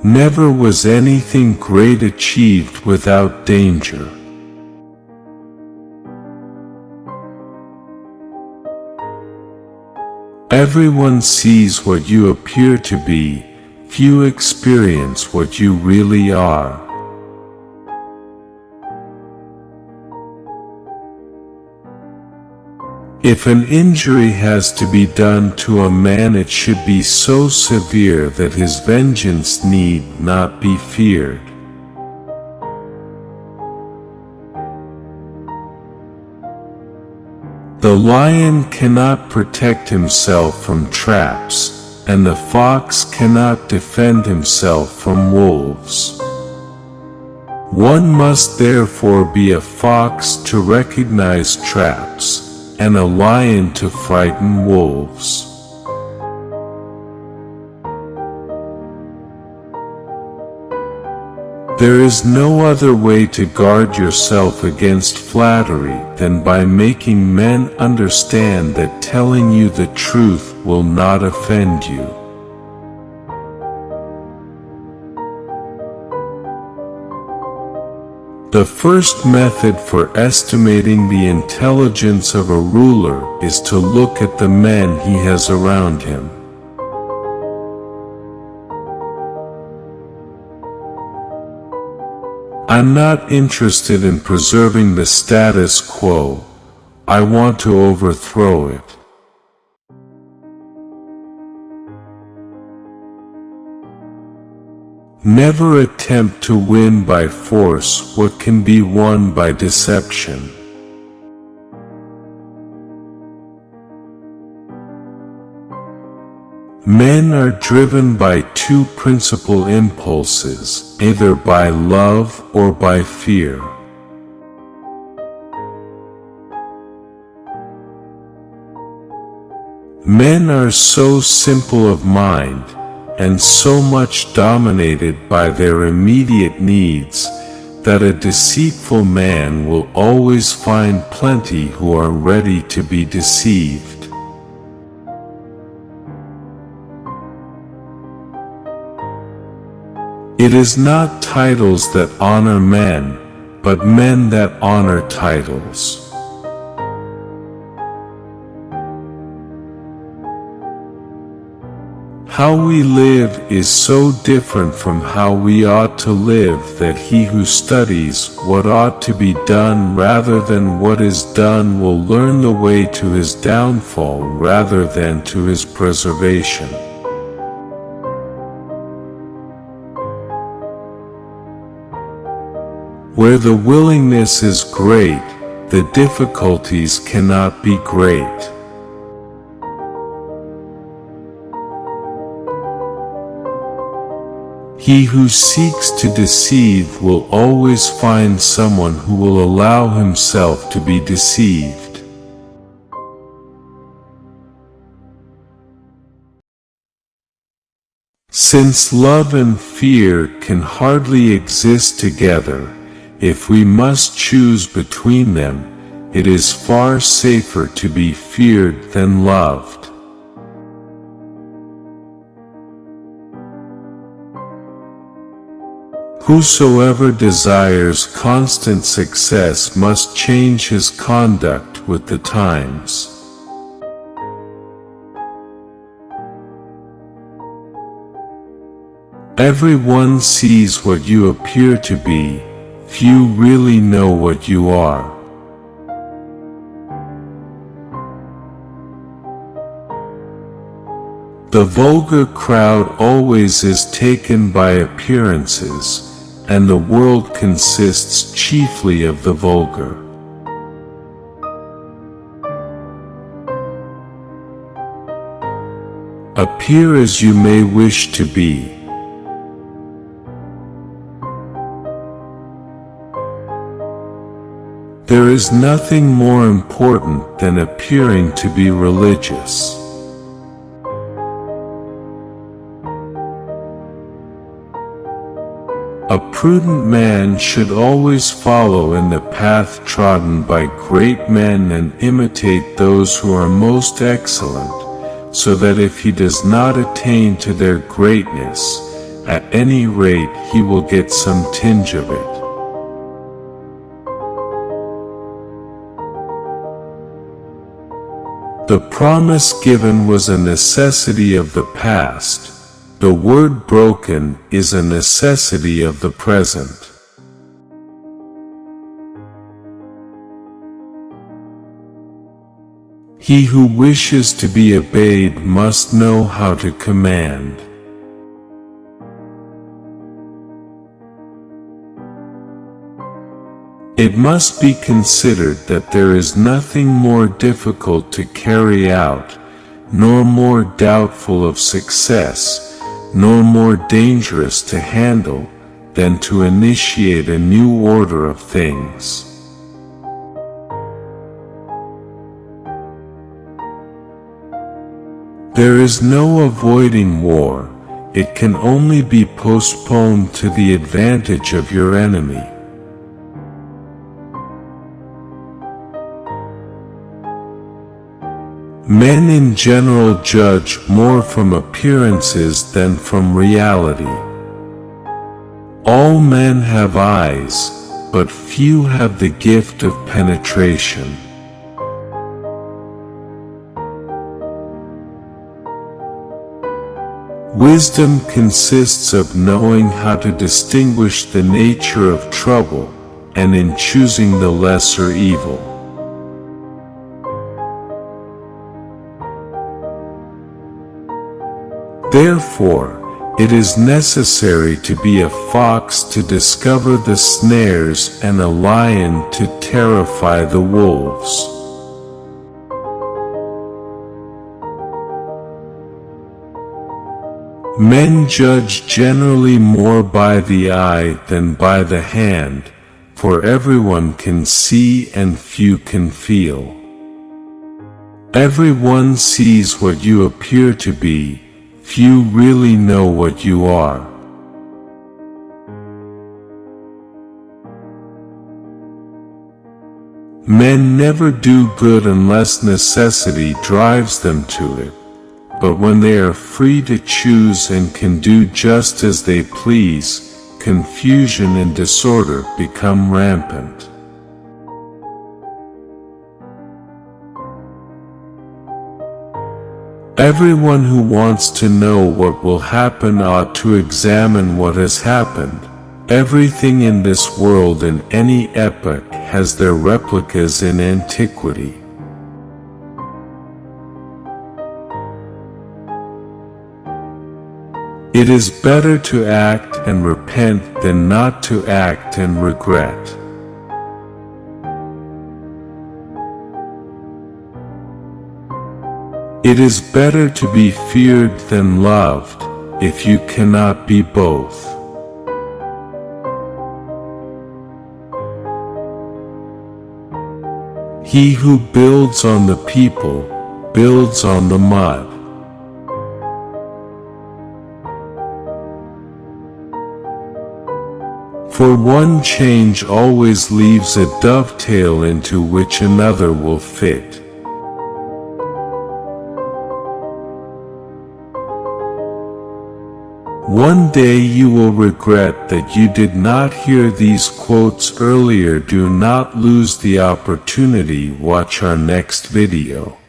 Never was anything great achieved without danger. Everyone sees what you appear to be, few experience what you really are. If an injury has to be done to a man, it should be so severe that his vengeance need not be feared. The lion cannot protect himself from traps, and the fox cannot defend himself from wolves. One must therefore be a fox to recognize traps, and a lion to frighten wolves. There is no other way to guard yourself against flattery than by making men understand that telling you the truth will not offend you. The first method for estimating the intelligence of a ruler is to look at the men he has around him. I'm not interested in preserving the status quo. I want to overthrow it. Never attempt to win by force what can be won by deception. Men are driven by two principal impulses, either by love or by fear. Men are so simple of mind, and so much dominated by their immediate needs, that a deceitful man will always find plenty who are ready to be deceived. It is not titles that honor men, but men that honor titles. How we live is so different from how we ought to live that he who studies what ought to be done rather than what is done will learn the way to his downfall rather than to his preservation. Where the willingness is great, the difficulties cannot be great. He who seeks to deceive will always find someone who will allow himself to be deceived. Since love and fear can hardly exist together, if we must choose between them, it is far safer to be feared than loved. Whosoever desires constant success must change his conduct with the times. Everyone sees what you appear to be, few really know what you are. The vulgar crowd always is taken by appearances, and the world consists chiefly of the vulgar. Appear as you may wish to be. There is nothing more important than appearing to be religious. A prudent man should always follow in the path trodden by great men and imitate those who are most excellent, so that if he does not attain to their greatness, at any rate he will get some tinge of it. The promise given was a necessity of the past. The word broken is a necessity of the present. He who wishes to be obeyed must know how to command. It must be considered that there is nothing more difficult to carry out, nor more doubtful of success, nor more dangerous to handle, than to initiate a new order of things. There is no avoiding war, it can only be postponed to the advantage of your enemy. Men in general judge more from appearances than from reality. All men have eyes, but few have the gift of penetration. Wisdom consists of knowing how to distinguish the nature of trouble, and in choosing the lesser evil. Therefore, it is necessary to be a fox to discover the snares and a lion to terrify the wolves. Men judge generally more by the eye than by the hand, for everyone can see and few can feel. Everyone sees what you appear to be, few really know what you are. Men never do good unless necessity drives them to it. But when they are free to choose and can do just as they please, confusion and disorder become rampant. Everyone who wants to know what will happen ought to examine what has happened. Everything in this world in any epoch has their replicas in antiquity. It is better to act and repent than not to act and regret. It is better to be feared than loved, if you cannot be both. He who builds on the people, builds on the mud. For one change always leaves a dovetail into which another will fit. One day you will regret that you did not hear these quotes earlier. Do not lose the opportunity. Watch our next video.